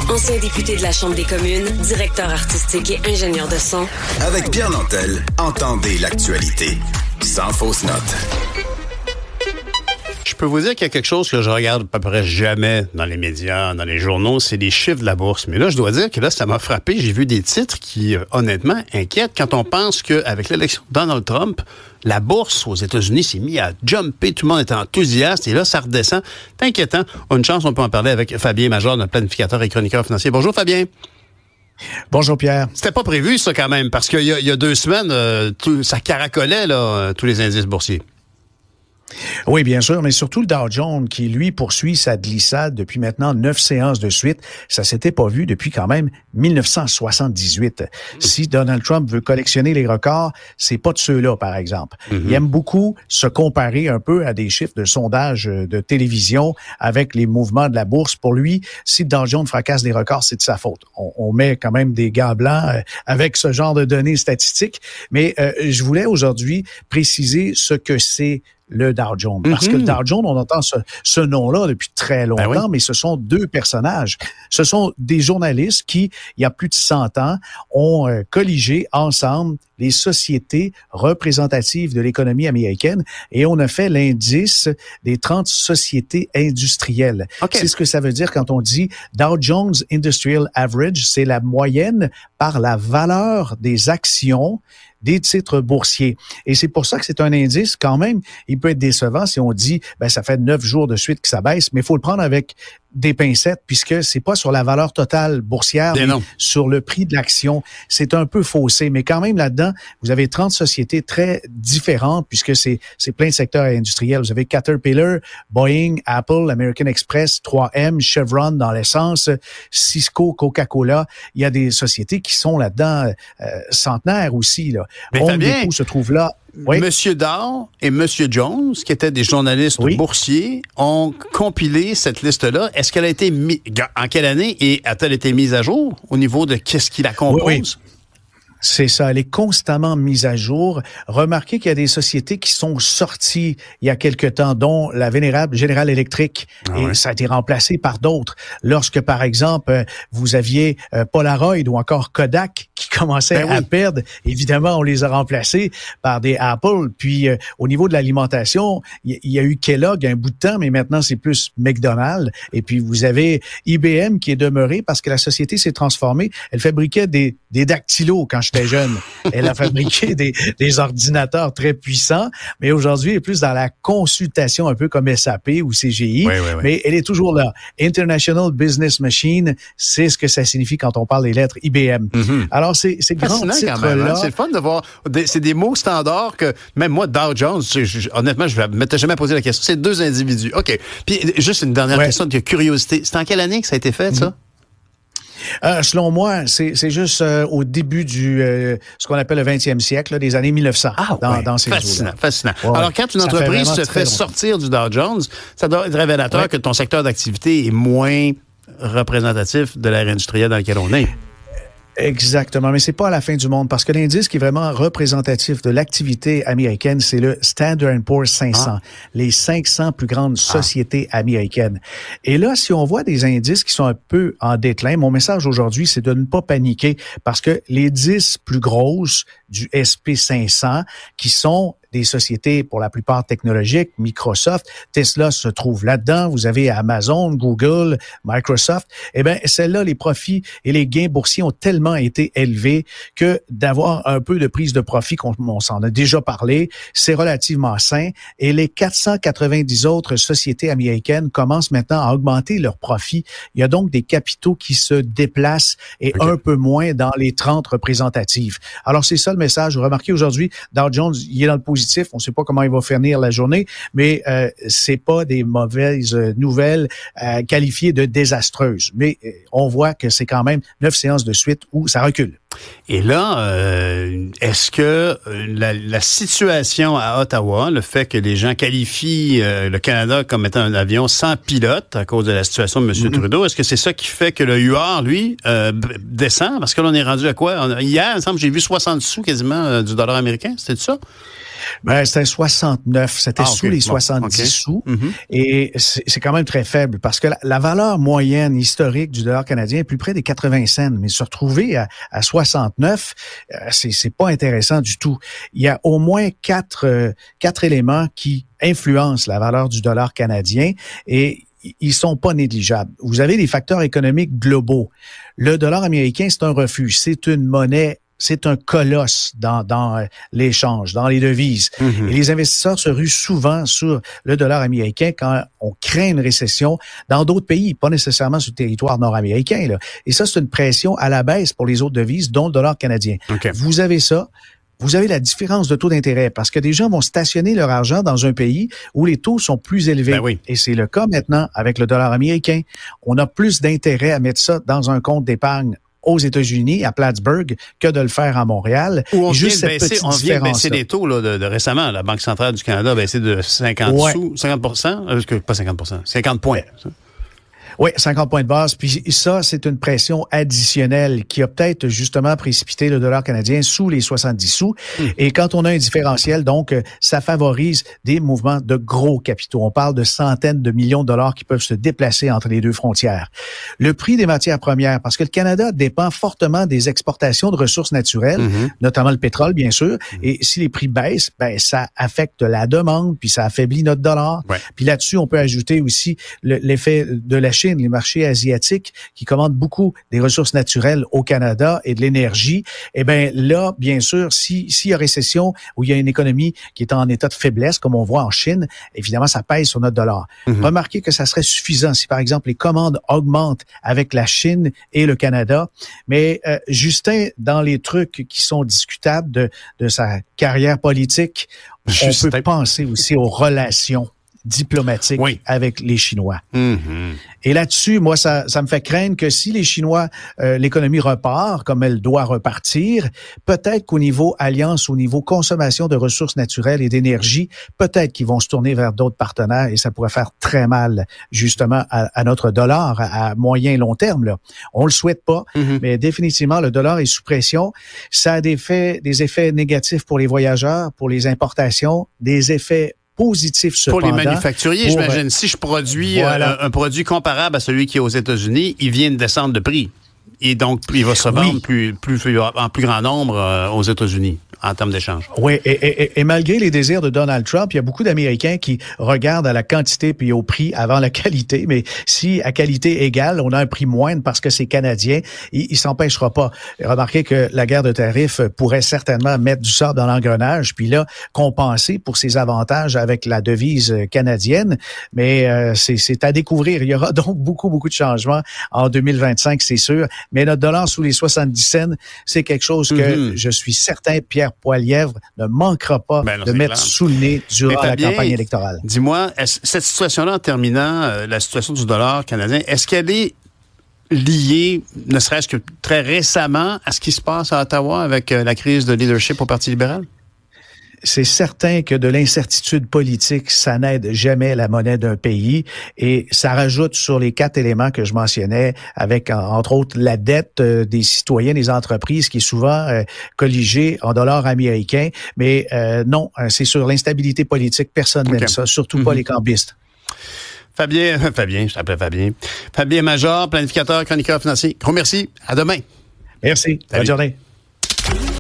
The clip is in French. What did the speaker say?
Ancien député de la Chambre des communes, directeur artistique et ingénieur de son. Avec Pierre Nantel, entendez l'actualité. Sans fausse note. Je peux vous dire qu'il y a quelque chose que je regarde à peu près jamais dans les médias, dans les journaux, c'est les chiffres de la bourse. Mais là, je dois dire que là, ça m'a frappé. J'ai vu des titres qui, honnêtement, inquiètent quand on pense qu'avec l'élection de Donald Trump, la bourse aux États-Unis s'est mise à jumper. Tout le monde était enthousiaste et là, ça redescend. C'est inquiétant. Une chance, on peut en parler avec Fabien Major, notre planificateur et chroniqueur financier. Bonjour, Fabien. Bonjour, Pierre. C'était pas prévu, ça, quand même, parce qu'il y a 2 semaines, ça caracolait, là, tous les indices boursiers. Oui, bien sûr, mais surtout le Dow Jones qui, lui, poursuit sa glissade depuis maintenant 9 séances de suite. Ça s'était pas vu depuis quand même 1978. Si Donald Trump veut collectionner les records, c'est pas de ceux-là, par exemple. Il aime beaucoup se comparer un peu à des chiffres de sondage de télévision avec les mouvements de la bourse. Pour lui, si le Dow Jones fracasse des records, c'est de sa faute. On met quand même des gants blancs avec ce genre de données statistiques. Mais je voulais aujourd'hui préciser ce que c'est le Dow Jones. Parce que le Dow Jones, on entend ce nom-là depuis très longtemps, mais ce sont 2 personnages. Ce sont des journalistes qui, il y a plus de 100 ans, ont colligé ensemble les sociétés représentatives de l'économie américaine et on a fait l'indice des 30 sociétés industrielles. Okay. C'est ce que ça veut dire quand on dit Dow Jones Industrial Average, c'est la moyenne par la valeur des actions des titres boursiers. Et c'est pour ça que c'est un indice, quand même, il peut être décevant si on dit, ça fait 9 jours de suite que ça baisse, mais il faut le prendre avec des pincettes, puisque c'est pas sur la valeur totale boursière, mais sur le prix de l'action. C'est un peu faussé, mais quand même là-dedans, vous avez 30 sociétés très différentes, puisque c'est plein de secteurs industriels. Vous avez Caterpillar, Boeing, Apple, American Express, 3M, Chevron dans l'essence, Cisco, Coca-Cola. Il y a des sociétés qui sont là-dedans centenaires aussi, là. Home Depot se trouve là. Oui. Monsieur Dow et Monsieur Jones, qui étaient des journalistes boursiers, ont compilé cette liste-là. Est-ce qu'elle a été en quelle année et a-t-elle été mise à jour au niveau de qu'est-ce qui la compose? Oui. C'est ça, elle est constamment mise à jour. Remarquez qu'il y a des sociétés qui sont sorties il y a quelque temps, dont la vénérable General Electric, et ça a été remplacé par d'autres. Lorsque, par exemple, vous aviez Polaroid ou encore Kodak qui commençaient à perdre, évidemment, on les a remplacés par des Apple. Puis, au niveau de l'alimentation, il y a eu Kellogg un bout de temps, mais maintenant, c'est plus McDonald's. Et puis, vous avez IBM qui est demeuré parce que la société s'est transformée. Elle fabriquait des dactylos quand j'étais jeune. Elle a fabriqué des ordinateurs très puissants, mais aujourd'hui, elle est plus dans la consultation, un peu comme SAP ou CGI, mais elle est toujours là. International Business Machine, c'est ce que ça signifie quand on parle des lettres IBM. Alors, c'est grand titre-là. C'est le fun de voir. C'est des mots standards que, même moi, Dow Jones, honnêtement, je ne m'étais jamais posé la question. C'est 2 individus. OK. Puis, juste une dernière question de curiosité. C'est en quelle année que ça a été fait, ça? Selon moi, c'est juste au début du ce qu'on appelle le 20e siècle, là, des années 1900, dans ces eaux-là. Fascinant. Ouais. Alors, quand une entreprise se fait sortir du Dow Jones, ça doit être révélateur que ton secteur d'activité est moins représentatif de l'ère industrielle dans laquelle on est. Exactement, mais c'est pas à la fin du monde parce que l'indice qui est vraiment représentatif de l'activité américaine, c'est le Standard & Poor's 500, les 500 plus grandes sociétés américaines. Et là, si on voit des indices qui sont un peu en déclin, mon message aujourd'hui, c'est de ne pas paniquer parce que les 10 plus grosses du SP500 qui sont des sociétés pour la plupart technologiques, Microsoft, Tesla se trouve là-dedans, vous avez Amazon, Google, Microsoft, eh bien, celles-là, les profits et les gains boursiers ont tellement été élevés que d'avoir un peu de prise de profit, on s'en a déjà parlé, c'est relativement sain et les 490 autres sociétés américaines commencent maintenant à augmenter leurs profits. Il y a donc des capitaux qui se déplacent et un peu moins dans les 30 représentatives. Alors, c'est ça le message. Vous remarquez aujourd'hui, Dow Jones, il est dans le positif. On ne sait pas comment il va finir la journée, mais c'est pas des mauvaises nouvelles qualifiées de désastreuses. Mais on voit que c'est quand même 9 séances de suite où ça recule. Et là, est-ce que la situation à Ottawa, le fait que les gens qualifient le Canada comme étant un avion sans pilote à cause de la situation de M. Trudeau, est-ce que c'est ça qui fait que le UR, lui, descend? Parce que là, on est rendu à quoi? Hier, il me semble, j'ai vu 60 sous quasiment du dollar américain. C'était ça? Ben, c'était 69. C'était sous les 70 sous. Et c'est quand même très faible parce que la valeur moyenne historique du dollar canadien est plus près des 80 cents. Mais se retrouver à 69, c'est pas intéressant du tout. Il y a au moins quatre éléments qui influencent la valeur du dollar canadien et ils sont pas négligeables. Vous avez des facteurs économiques globaux. Le dollar américain, c'est un refuge. C'est une monnaie. C'est un colosse dans l'échange, dans les devises. Et les investisseurs se ruent souvent sur le dollar américain quand on craint une récession dans d'autres pays, pas nécessairement sur le territoire nord-américain, là. Et ça, c'est une pression à la baisse pour les autres devises, dont le dollar canadien. Vous avez ça. Vous avez la différence de taux d'intérêt parce que des gens vont stationner leur argent dans un pays où les taux sont plus élevés. Ben oui. Et c'est le cas maintenant avec le dollar américain. On a plus d'intérêt à mettre ça dans un compte d'épargne aux États-Unis, à Plattsburgh, que de le faire à Montréal. Où on vient de baisser les taux là, de récemment. La Banque centrale du Canada a baissé de 50 sous, 50%, pas 50%, 50 points. Oui, 50 points de base. Puis ça, c'est une pression additionnelle qui a peut-être justement précipité le dollar canadien sous les 70 sous. Et quand on a un différentiel, donc, ça favorise des mouvements de gros capitaux. On parle de centaines de millions de dollars qui peuvent se déplacer entre les deux frontières. Le prix des matières premières, parce que le Canada dépend fortement des exportations de ressources naturelles, notamment le pétrole, bien sûr. Et si les prix baissent, ben ça affecte la demande, puis ça affaiblit notre dollar. Ouais. Puis là-dessus, on peut ajouter aussi l'effet de la Chine, les marchés asiatiques qui commandent beaucoup des ressources naturelles au Canada et de l'énergie. Eh bien là, bien sûr, s'il y a récession ou il y a une économie qui est en état de faiblesse, comme on voit en Chine, évidemment, ça pèse sur notre dollar. Remarquez que ça serait suffisant si, par exemple, les commandes augmentent avec la Chine et le Canada. Mais Justin, dans les trucs qui sont discutables de sa carrière politique, on peut penser aussi aux relations diplomatiques avec les Chinois. Et là-dessus, moi, ça me fait craindre que si les Chinois, l'économie repart comme elle doit repartir, peut-être qu'au niveau alliance, au niveau consommation de ressources naturelles et d'énergie, peut-être qu'ils vont se tourner vers d'autres partenaires et ça pourrait faire très mal, justement, à notre dollar à moyen et long terme, là. On le souhaite pas, mais définitivement, le dollar est sous pression. Ça a des effets négatifs pour les voyageurs, pour les importations, des effets positif cependant. Pour les manufacturiers, j'imagine. Si je produis un produit comparable à celui qui est aux États-Unis, il vient de descendre de prix. Et donc, il va se vendre en plus grand nombre aux États-Unis en termes d'échange. Oui, et malgré les désirs de Donald Trump, il y a beaucoup d'Américains qui regardent à la quantité puis au prix avant la qualité. Mais si à qualité égale, on a un prix moindre parce que c'est canadien, il s'empêchera pas. Remarquez que la guerre de tarifs pourrait certainement mettre du sable dans l'engrenage, puis là, compenser pour ses avantages avec la devise canadienne. Mais c'est à découvrir. Il y aura donc beaucoup de changements en 2025, c'est sûr. Mais notre dollar sous les 70 cents, c'est quelque chose que je suis certain, Pierre Poilievre ne manquera pas de mettre sous le nez durant la campagne électorale. Dis-moi, cette situation-là, en terminant, la situation du dollar canadien, est-ce qu'elle est liée, ne serait-ce que très récemment, à ce qui se passe à Ottawa avec la crise de leadership au Parti libéral? C'est certain que de l'incertitude politique, ça n'aide jamais la monnaie d'un pays et ça rajoute sur les 4 éléments que je mentionnais avec, entre autres, la dette des citoyens, des entreprises qui est souvent colligée en dollars américains. Mais non, c'est sur l'instabilité politique. Personne n'aime ça, surtout pas les cambistes. Fabien, je t'appelais Fabien. Fabien Major, planificateur, chroniqueur financier. Gros merci. À demain. Merci. Salut. Bonne journée.